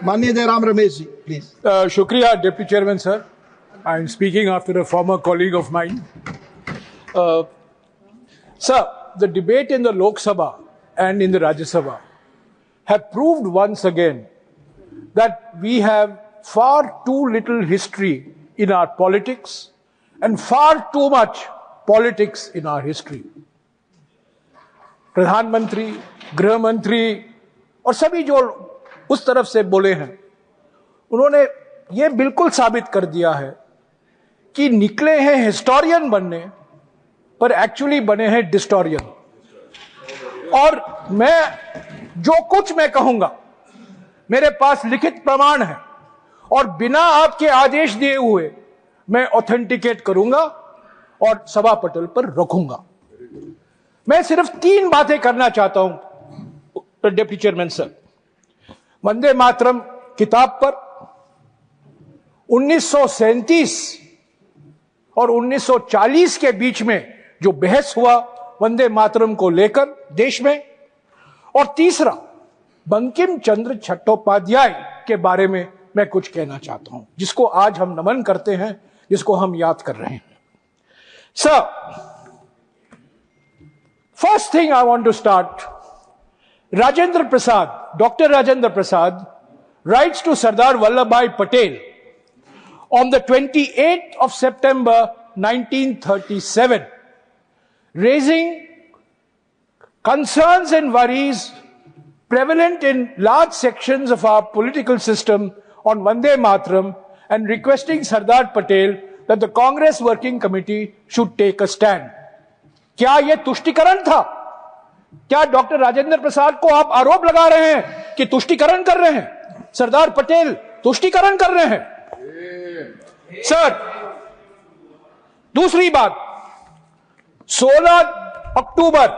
माननीय जयराम रमेश जी, प्लीज। शुक्रिया deputy chairman sir. I am speaking after a former colleague of mine. Sir, the debate in the Lok Sabha and in the Rajya Sabha have proved once again that we have far too little history in our politics and far too much politics in our history. प्रधानमंत्री, गृह मंत्री और सभी जो उस तरफ से बोले हैं, उन्होंने ये बिल्कुल साबित कर दिया है कि निकले हैं हिस्टोरियन बनने पर एक्चुअली बने हैं डिस्टोरियन. और मैं जो कुछ मैं कहूंगा मेरे पास लिखित प्रमाण है और बिना आपके आदेश दिए हुए मैं ऑथेंटिकेट करूंगा और सभा पटल पर रखूंगा. मैं सिर्फ 3 बातें करना चाहता हूं deputy chairman sir. Vande Mataram किताब पर 1937 और 1940 के बीच में जो बहस हुआ वंदे मातरम को लेकर देश में, और तीसरा बंकिम चंद्र चट्टोपाध्याय के बारे में मैं कुछ कहना चाहता हूं, जिसको आज हम नमन करते हैं, जिसको हम याद कर रहे हैं. Sir, first thing I want to start. Rajendra Prasad, doctor Rajendra Prasad writes to Sardar Vallabhbhai Patel on the 28th of September 1937, raising concerns and worries prevalent in large sections of our political system on Vande Mataram and requesting Sardar Patel that the Congress Working Committee should take a stand. क्या यह तुष्टिकरण था? क्या doctor Rajendra प्रसाद को आप आरोप लगा रहे हैं कि तुष्टिकरण कर रहे हैं? सरदार पटेल तुष्टिकरण कर रहे हैं? सर, दूसरी बात, 16 अक्टूबर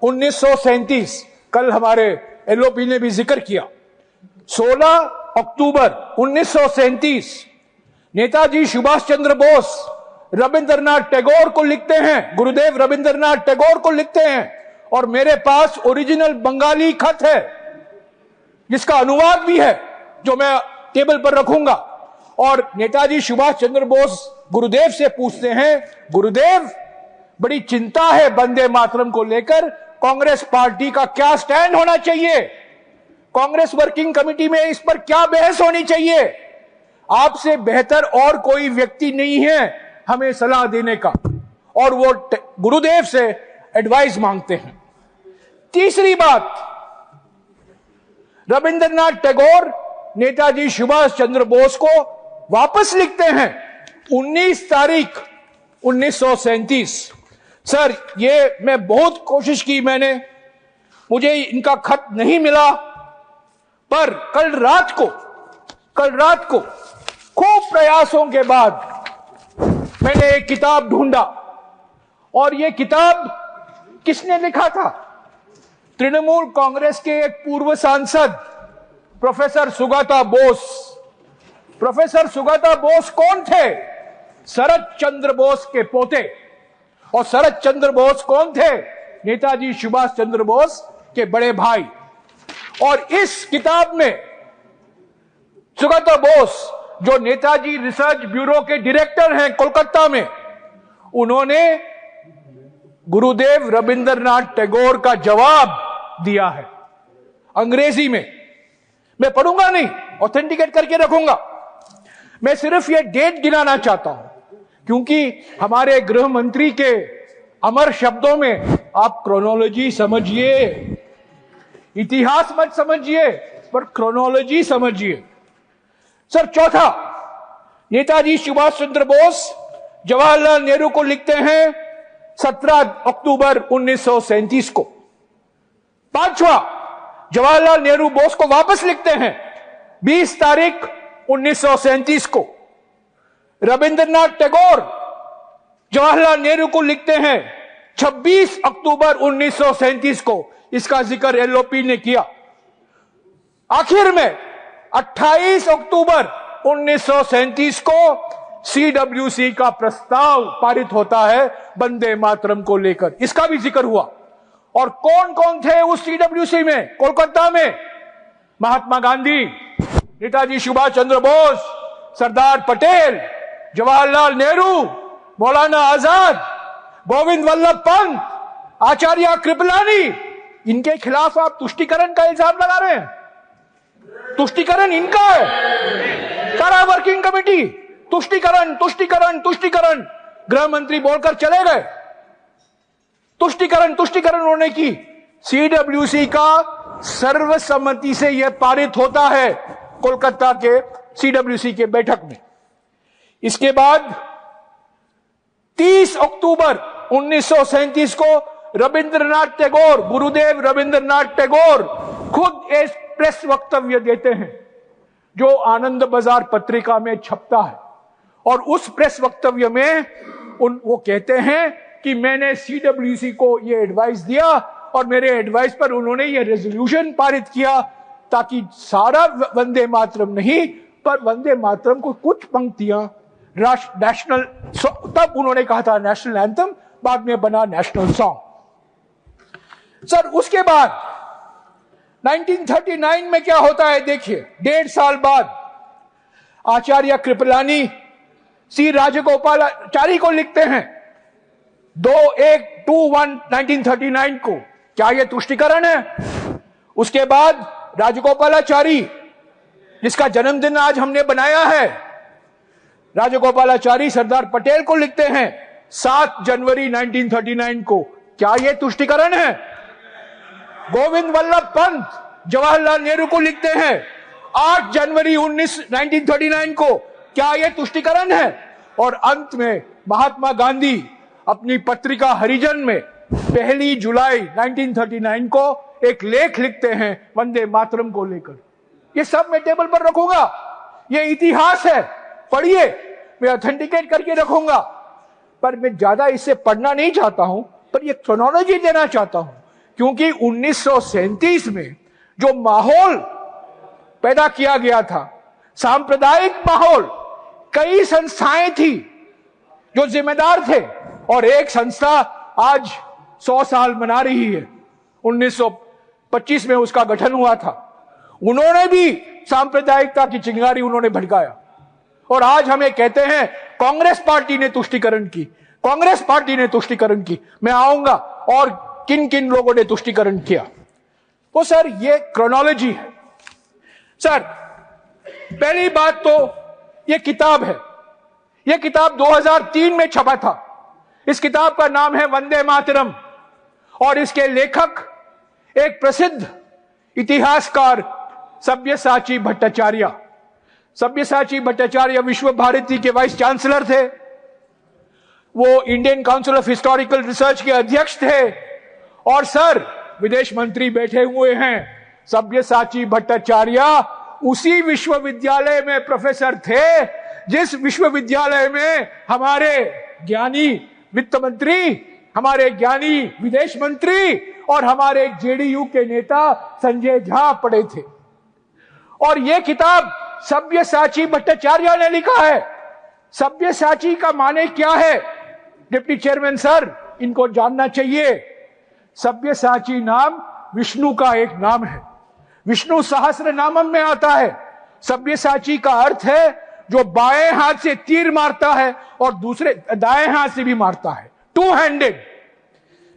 1937, कल हमारे एलओपी ने भी जिक्र किया, 16 अक्टूबर 1937 नेताजी सुभाष चंद्र बोस रविंद्रनाथ टैगोर को लिखते हैं, गुरुदेव रविंद्रनाथ टैगोर को लिखते हैं, और मेरे पास ओरिजिनल बंगाली खत है जिसका अनुवाद भी है जो मैं टेबल पर रखूंगा. और नेताजी सुभाष चंद्र बोस गुरुदेव से पूछते हैं, गुरुदेव बड़ी चिंता है वंदे मातरम को लेकर, कांग्रेस पार्टी का क्या स्टैंड होना चाहिए, कांग्रेस वर्किंग कमेटी में इस पर क्या बहस होनी चाहिए? आपसे बेहतर और कोई व्यक्ति नहीं है हमें सलाह देने का, और वो गुरुदेव से एडवाइस मांगते हैं. तीसरी बात, रविंद्रनाथ टैगोर नेताजी सुभाष चंद्र बोस को वापस लिखते हैं 19 तारीख 1937. सर, ये मैं बहुत कोशिश की, मुझे इनका खत नहीं मिला, पर कल रात को खूब प्रयासों के बाद मैंने एक किताब ढूंढा, और ये किताब किसने लिखा था? तृणमूल कांग्रेस के एक पूर्व सांसद प्रोफेसर सुगता बोस. प्रोफेसर सुगता बोस कौन थे? शरद चंद्र बोस के पोते. और शरद चंद्र बोस कौन थे? नेताजी सुभाष चंद्र बोस के बड़े भाई. और इस किताब में सुगता बोस, जो नेताजी रिसर्च ब्यूरो के डायरेक्टर हैं कोलकाता में, उन्होंने गुरुदेव रविंद्रनाथ टैगोर का जवाब दिया है अंग्रेजी में. मैं पढ़ूंगा नहीं, ऑथेंटिकेट करके रखूंगा. मैं सिर्फ ये डेट गिनाना चाहता हूं क्योंकि हमारे गृह मंत्री के अमर शब्दों में आप क्रोनोलॉजी समझिए, इतिहास मत समझिए पर क्रोनोलॉजी समझिए. सर, चौथा, नेताजी सुभाष चंद्र बोस जवाहरलाल नेहरू को लिखते हैं 17 अक्टूबर 1937 को. पांचवा, जवाहरलाल नेहरू बोस को वापस लिखते हैं 20 तारीख 1937 को. रविंद्रनाथ टैगोर जवाहरलाल नेहरू को लिखते हैं 26 अक्टूबर 1937 को. इसका जिक्र एलओपी ने किया. आखिर में 28 अक्टूबर 1937 को सीडब्ल्यूसी का प्रस्ताव पारित होता है वंदे मातरम को लेकर. इसका भी जिक्र हुआ. और कौन कौन थे उस सीडब्ल्यूसी में? कोलकाता में महात्मा गांधी, नेताजी सुभाष चंद्र बोस, सरदार पटेल, जवाहरलाल नेहरू, मौलाना आजाद, गोविंद वल्लभ पंत, आचार्य कृपलानी, इनके खिलाफ आप तुष्टीकरण का इल्जाम लगा रहे हैं। तुष्टीकरण इनका है। सारा वर्किंग कमेटी तुष्टीकरण तुष्टीकरण तुष्टीकरण, गृह मंत्री बोलकर चले गए। तुष्टीकरण तुष्टीकरण उन्होंने की। सीडब्ल्यूसी का सर्वसम्मति से यह पारित होता है कोलकाता के सीडब्ल्यूसी के बैठक में। इसके बाद 30 अक्टूबर 1937 को रविंद्रनाथ टैगोर, गुरुदेव रविंद्रनाथ टैगोर खुद एक प्रेस वक्तव्य देते हैं जो आनंद बाजार पत्रिका में छपता है। और उस प्रेस वक्तव्य में वो कहते हैं कि मैंने सीडब्ल्यूसी को ये एडवाइस दिया और मेरे एडवाइस पर उन्होंने ये रेजोल्यूशन पारित किया ताकि सारा वंदे मातरम नहीं, पर वंदे मातरम को कुछ पंक्तियां नेशनल, तब उन्होंने कहा था नेशनल एंथम, बाद में बना नेशनल सॉन्ग। सर उसके बाद 1939 में क्या होता है देखिए। 1.5 साल बाद आचार्य कृपलानी सी राजगोपालाचारी को लिखते हैं 21/1/1939 को। क्या यह तुष्टीकरण है? उसके बाद राजगोपालाचारी, जिसका जन्मदिन आज हमने बनाया है, राजगोपालाचारी सरदार पटेल को लिखते हैं 7 जनवरी 1939 को। क्या यह तुष्टीकरण है? गोविंद वल्लभ पंत जवाहरलाल नेहरू को लिखते हैं 8 जनवरी 1939 को। क्या यह तुष्टीकरण है? और अंत में महात्मा गांधी अपनी पत्रिका हरिजन में 1 जुलाई 1939 को एक लेख लिखते हैं वंदे मातरम को लेकर। ये सब मैं टेबल पर रखूंगा, ये इतिहास है, पढ़िए, मैं ऑथेंटिकेट करके रखूंगा। पर मैं ज्यादा इससे पढ़ना नहीं चाहता हूं, पर ये क्रोनोलॉजी देना चाहता हूं, क्योंकि 1937 में जो माहौल पैदा किया गया था, सांप्रदायिक माहौल, कई संस्थाएं थी जो जिम्मेदार थे, और एक संस्था आज 100 साल मना रही है। 1925 में उसका गठन हुआ था। उन्होंने भी सांप्रदायिकता की चिंगारी उन्होंने भड़काया, और आज हमें कहते हैं कांग्रेस पार्टी ने तुष्टीकरण की, कांग्रेस पार्टी ने तुष्टीकरण की। मैं आऊंगा और किन किन लोगों ने तुष्टीकरण किया। तो सर ये क्रोनोलॉजी है। सर पहली बात तो ये किताब है। यह किताब 2003 में छपा था। इस किताब का नाम है वंदे मातरम, और इसके लेखक एक प्रसिद्ध इतिहासकार सब्यसाची भट्टाचार्य। सब्यसाची भट्टाचार्य विश्व भारती के वाइस चांसलर थे। वो Indian council of historical research के अध्यक्ष थे, और सर विदेश मंत्री बैठे हुए हैं। सब्यसाची भट्टाचार्य उसी विश्वविद्यालय में प्रोफेसर थे जिस विश्वविद्यालय में हमारे ज्ञानी वित्त मंत्री, हमारे ज्ञानी विदेश मंत्री और हमारे जेडीयू के नेता संजय झा पढ़े थे। और यह किताब सब्यसाची भट्टाचार्य ने लिखा है। सब्यसाची का माने क्या है? डिप्टी चेयरमैन सर, इनको जानना चाहिए। सब्यसाची नाम विष्णु का एक नाम है, विष्णु सहस्त्र नामम में आता है। सब्यसाची का अर्थ है जो बाएं हाथ से तीर मारता है और दूसरे दाएं हाथ से भी मारता है, 2 हैंडेड।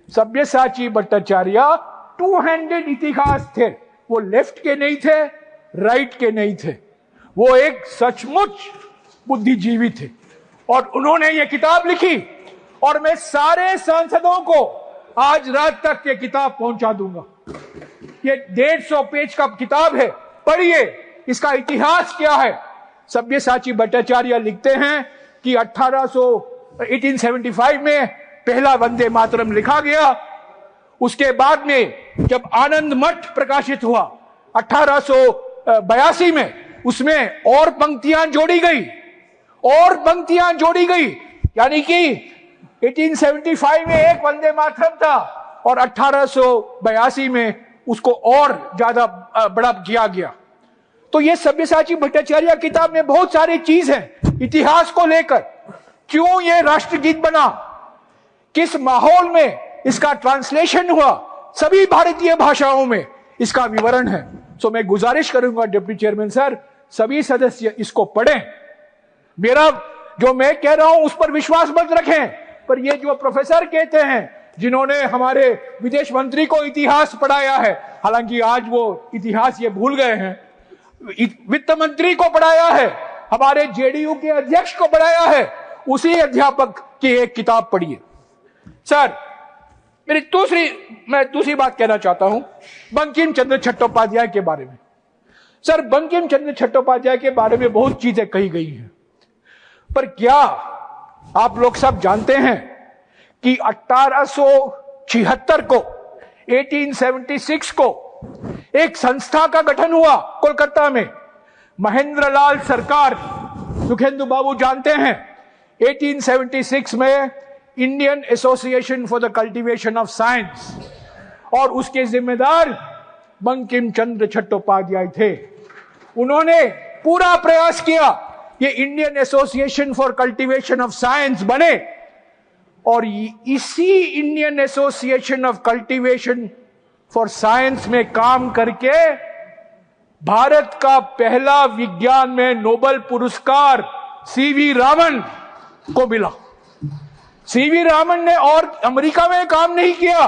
सब्यसाची भट्टाचार्य 2 हैंडेड इतिहास थे। वो लेफ्ट के नहीं थे, राइट के नहीं थे, वो एक सचमुच बुद्धिजीवी थे। और उन्होंने ये किताब लिखी, और मैं सारे सांसदों को आज रात तक ये किताब पहुंचा दूंगा। ये 150 पेज का किताब है, पढ़िए इसका इतिहास क्या है। सब्यसाची भट्टाचार्य लिखते हैं कि 1875 में पहला वंदे मातरम लिखा गया। उसके बाद में जब आनंद मठ प्रकाशित हुआ 1882 में, उसमें और पंक्तियां जोड़ी गई, और पंक्तियां जोड़ी गई। यानी कि 1875 में एक वंदे मातरम था और 1882 में उसको और ज्यादा बड़ा किया गया। तो ये सब्यसाची भट्टाचार्य किताब में बहुत सारी चीज है इतिहास को लेकर। क्यों ये राष्ट्रगीत बना, किस माहौल में इसका ट्रांसलेशन हुआ, सभी भारतीय भाषाओं में इसका विवरण है। सो मैं गुजारिश करूंगा डिप्टी चेयरमैन सर सभी सदस्य इसको पढ़ें। मेरा जो मैं कह रहा हूं उस पर विश्वास मत रखें, पर ये जो प्रोफेसर कहते हैं, जिन्होंने हमारे विदेश मंत्री को इतिहास पढ़ाया है, हालांकि आज वो इतिहास ये भूल गए हैं, वित्त मंत्री को पढ़ाया है, हमारे जेडीयू के अध्यक्ष को पढ़ाया है, उसी अध्यापक की एक किताब पढ़िए। सर, मैं दूसरी बात कहना चाहता हूं बंकिम चंद्र चट्टोपाध्याय के बारे में। सर, बंकिम चंद्र चट्टोपाध्याय के बारे में बहुत चीजें कही गई हैं, पर क्या आप लोग सब जानते हैं कि 1876 को 1876 को एक संस्था का गठन हुआ कोलकाता में, महेंद्र लाल सरकार, सुखेंदु बाबू जानते हैं, 1876 में Indian association for the cultivation of science, और उसके जिम्मेदार बंकिम चंद्र चट्टोपाध्याय थे। उन्होंने पूरा प्रयास किया ये Indian association for cultivation of science बने, और इसी Indian association of cultivation for science में काम करके भारत का पहला विज्ञान में नोबेल पुरस्कार सीवी रामन को मिला। सीवी रामन ने और अमेरिका में काम नहीं किया,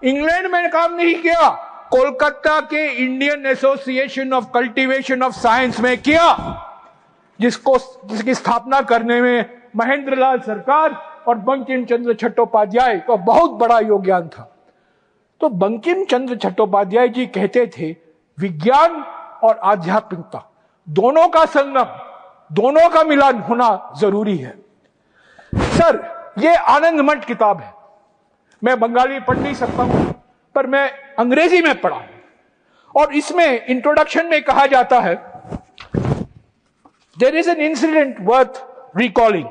इंग्लैंड में काम नहीं किया, कोलकाता के Indian association of cultivation of science में किया, जिसकी स्थापना करने में महेंद्र लाल सरकार और बंकिम चंद्र चट्टोपाध्याय का बहुत बड़ा योगदान था। तो बंकिम चंद्र चट्टोपाध्याय जी कहते थे विज्ञान और आध्यात्मिकता दोनों का संगम, दोनों का मिलन होना जरूरी है। सर, ये आनंद मठ किताब है, मैं बंगाली पढ़ नहीं सकता हूं, पर मैं अंग्रेजी में पढ़ा, और इसमें इंट्रोडक्शन में कहा जाता है, there is an incident worth recalling.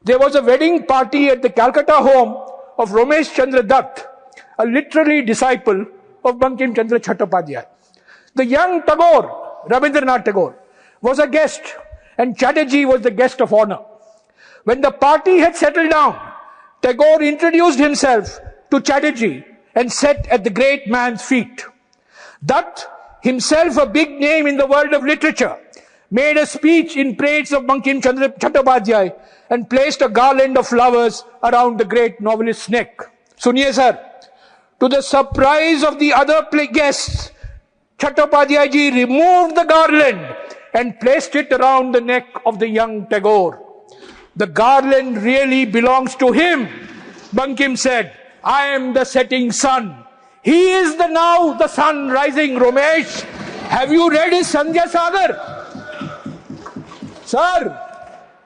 There was a wedding party at the Calcutta home of Ramesh Chandra Dutt, a literary disciple of Bankim Chandra Chattopadhyay. The young Tagore, Rabindranath Tagore, was a guest, and Chatterjee was the guest of honor. When the party had settled down, Tagore introduced himself to Chatterjee and sat at the great man's feet. Dutt, himself a big name in the world of literature, made a speech in praise of Bankim Chandra Chattopadhyay and placed a garland of flowers around the great novelist's neck. Suniye sir, to the surprise of the other guests, Chattopadhyay ji removed the garland and placed it around the neck of the young Tagore. The garland really belongs to him, Bankim said. I am the setting sun. He is now the sun rising, Ramesh. Have you read his Sandhya Sagar? Sir,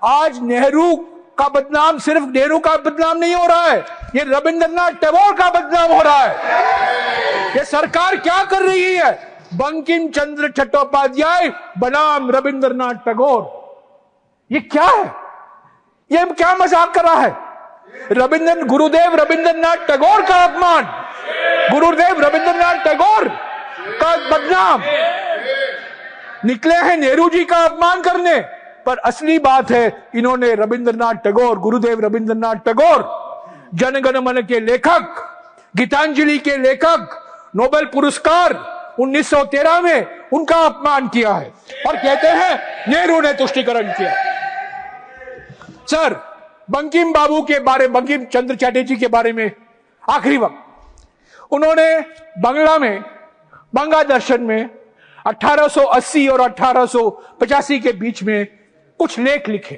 आज नेहरू का बदनाम सिर्फ नेहरू का बदनाम नहीं हो रहा है, ये रविंद्रनाथ टैगोर का बदनाम हो रहा है। ये सरकार क्या कर रही है? बंकिम चंद्र चट्टोपाध्याय बनाम रविंद्रनाथ टैगोर, ये क्या है? ये क्या मजाक कर रहा है? गुरुदेव रविंद्रनाथ टैगोर का अपमान, गुरुदेव रविंद्रनाथ टैगोर का बदनाम, निकले हैं नेहरू जी का अपमान करने, पर असली बात है इन्होंने रविंद्रनाथ टैगोर, गुरुदेव रविंद्रनाथ टैगोर, जनगण मन के लेखक, गीतांजलि के लेखक, नोबेल पुरस्कार 1913 में उनका अपमान किया है, और कहते हैं नेहरू ने तुष्टीकरण किया। सर, बंकिम बाबू के बारे, बंकिम चंद्र चटर्जी के बारे में आखिरी वक्त, उन्होंने बंगला में, बंगा दर्शन में 1880 और 1885 के बीच में कुछ लेख लिखे।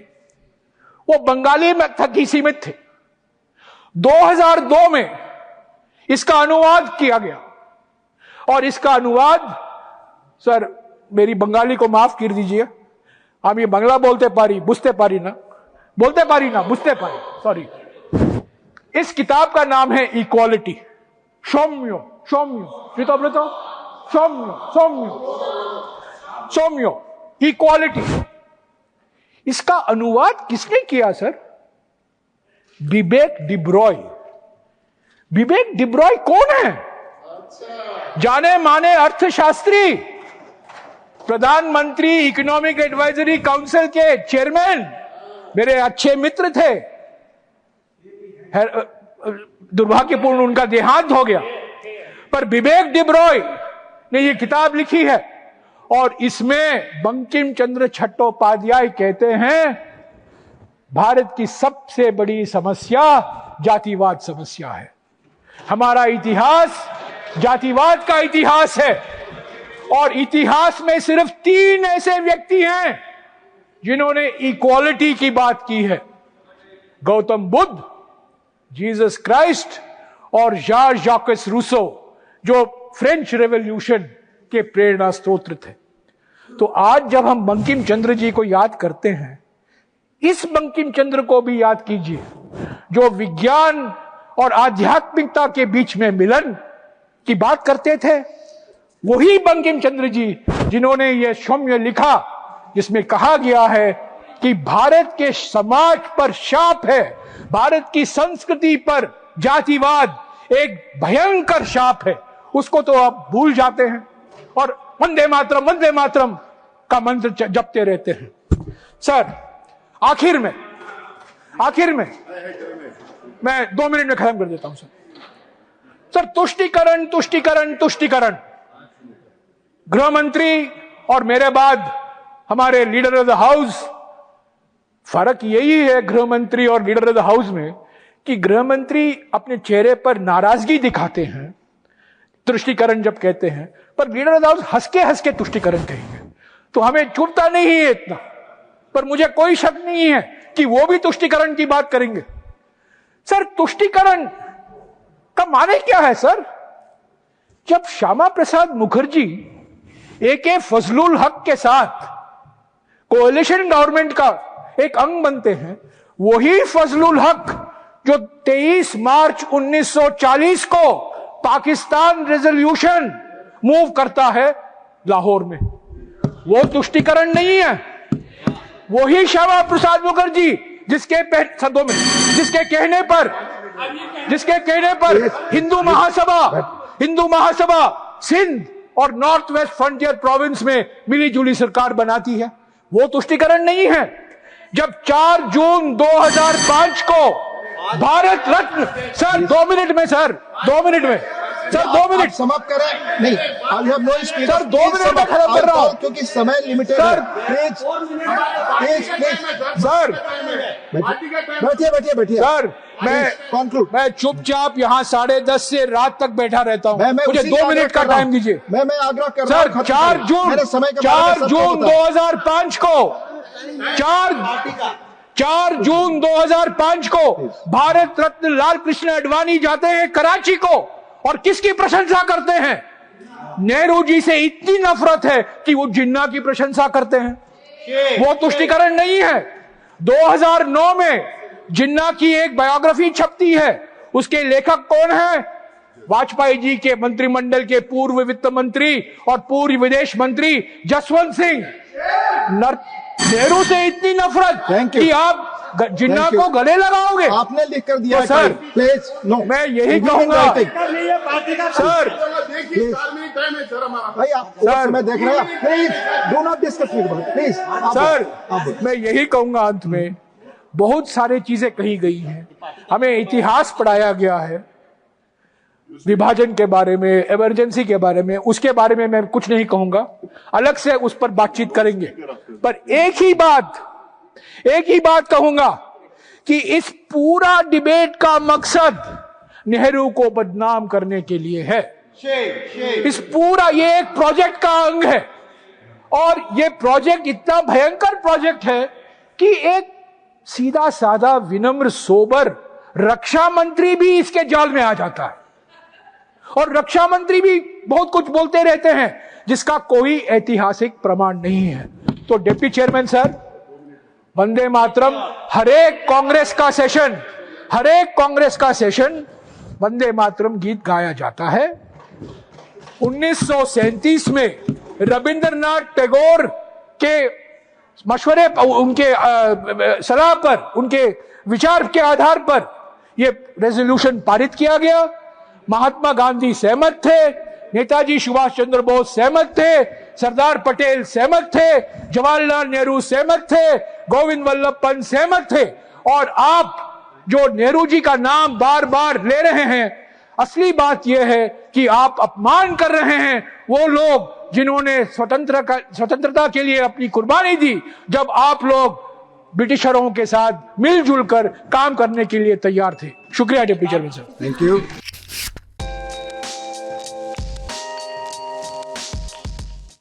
वो बंगाली में तक ही सीमित थे। 2002 में इसका अनुवाद किया गया, और इसका अनुवाद, सर मेरी बंगाली को माफ कर दीजिए, हम ये बंगला बोलते पारी बुझते पारी ना बुझते पारी, सॉरी। इस किताब का नाम है इक्वालिटी, सौम्यो इक्वालिटी। इसका अनुवाद किसने किया सर? विवेक डिब्रॉय। विवेक डिब्रॉय कौन है? जाने माने अर्थशास्त्री, प्रधानमंत्री इकोनॉमिक एडवाइजरी काउंसिल के चेयरमैन, मेरे अच्छे मित्र थे। दुर्भाग्यपूर्ण उनका देहांत हो गया, पर विवेक डिब्रॉय ने यह किताब लिखी है, और इसमें बंकिम चंद्र चट्टोपाध्याय कहते हैं भारत की सबसे बड़ी समस्या जातिवाद समस्या है। हमारा इतिहास जातिवाद का इतिहास है और इतिहास में सिर्फ 3 ऐसे व्यक्ति हैं जिन्होंने इक्वालिटी की बात की है, गौतम बुद्ध, जीसस क्राइस्ट और जॉर्ज जैकस रूसो, जो फ्रेंच रेवोल्यूशन के प्रेरणा स्रोत थे। तो आज जब हम बंकिम चंद्र जी को याद करते हैं, इस बंकिम चंद्र को भी याद कीजिए जो विज्ञान और आध्यात्मिकता के बीच में मिलन की बात करते थे। वही बंकिम चंद्र जी जिन्होंने यह सौम्य लिखा जिसमें कहा गया है कि भारत के समाज पर शाप है, भारत की संस्कृति पर जातिवाद एक भयंकर शाप है। उसको तो आप भूल जाते हैं और वंदे मातरम का मंत्र जपते रहते हैं। सर आखिर में मैं 2 मिनट में खत्म कर देता हूं। सर तुष्टीकरण गृह मंत्री और मेरे बाद हमारे लीडर ऑफ द हाउस, फर्क यही है गृह मंत्री और लीडर ऑफ द हाउस में कि गृह मंत्री अपने चेहरे पर नाराजगी दिखाते हैं तुष्टीकरण जब कहते हैं, पर लीडर ऑफ द हाउस हंस के तुष्टीकरण कहेंगे। तो हमें चुभता नहीं है इतना, पर मुझे कोई शक नहीं है कि वो भी तुष्टीकरण की बात करेंगे। सर तुष्टीकरण का माने क्या है सर? जब श्यामा प्रसाद मुखर्जी AK फजलुल हक के साथ कोalition गवर्नमेंट का एक अंग बनते हैं, वही फजलुल हक जो 23 मार्च 1940 को पाकिस्तान रेजोल्यूशन मूव करता है लाहौर में, वो तुष्टीकरण नहीं है। वही श्यामा प्रसाद मुखर्जी जिसके कहने पर हिंदू महासभा सिंध और नॉर्थ वेस्ट फ्रंटियर प्रोविंस में मिली जुली सरकार बनाती है, वो तुष्टीकरण नहीं है। जब 4 जून 2005 को भारत रत्न, सर 2 मिनट में समाप्त करें। नहीं, I have no speech sir, 2 minute में खत्म कर रहा हूं क्योंकि समय लिमिटेड है। प्लीज सर बैठिए सर, मैं चुपचाप यहाँ 10:30 से रात तक बैठा रहता हूँ। मुझे 2 मिनट का टाइम दीजिए। मैं आग्रह कर रहा हूँ सर। 4 जून 2005 को भारत रत्न लाल कृष्ण आडवाणी जाते हैं कराची को और किसकी प्रशंसा करते हैं? नेहरू जी से इतनी नफरत है कि वो जिन्ना की प्रशंसा करते हैं। वो तुष्टीकरण नहीं है। 2009 में जिन्ना की एक बायोग्राफी छपती है, उसके लेखक कौन है? वाजपेयी जी के मंत्रिमंडल के पूर्व वित्त मंत्री और पूर्व विदेश मंत्री जसवंत सिंह। नेहरू से इतनी नफरत कि आप जिन्ना को गले लगाओगे। आपने लिख कर दिया सर, प्लीज नो, मैं यही कहूंगा सर, भाई आप समय देख रहे हैं, please do not discuss with me, please sir. मैं यही कहूंगा अंत में, बहुत सारी चीजें कही गई हैं, हमें इतिहास पढ़ाया गया है, विभाजन के बारे में, इमरजेंसी के बारे में, उसके बारे में मैं कुछ नहीं कहूंगा, अलग से उस पर बातचीत करेंगे। पर एक ही बात कहूंगा कि इस पूरा डिबेट का मकसद नेहरू को बदनाम करने के लिए है। इस पूरा ये एक प्रोजेक्ट का अंग है और ये प्रोजेक्ट इतना भयंकर प्रोजेक्ट है कि एक सीधा साधा विनम्र सोबर रक्षा मंत्री भी इसके जाल में आ जाता है और रक्षा मंत्री भी बहुत कुछ बोलते रहते हैं जिसका कोई ऐतिहासिक प्रमाण नहीं है। तो deputy chairman sir, Vande Mataram, हर एक कांग्रेस का सेशन वंदे मातरम गीत गाया जाता है। 1937 में रविंद्रनाथ टैगोर के मशवरे, उनके सलाह पर, उनके विचार के आधार पर यह रेजोल्यूशन पारित किया गया। महात्मा गांधी सहमत थे, नेताजी सुभाष चंद्र बोस सहमत थे, सरदार पटेल सहमत थे, जवाहरलाल नेहरू सहमत थे, गोविंद वल्लभ पंत सहमत थे। और आप जो नेहरू जी का नाम बार बार ले रहे हैं, असली बात यह है कि आप अपमान कर रहे हैं वो लोग जिन्होंने स्वतंत्रता के लिए अपनी कुर्बानी दी, जब आप लोग ब्रिटिशरों के साथ मिलजुल कर काम करने के लिए तैयार थे। शुक्रिया डिप्टी चेयरमैन साहब। Thank you.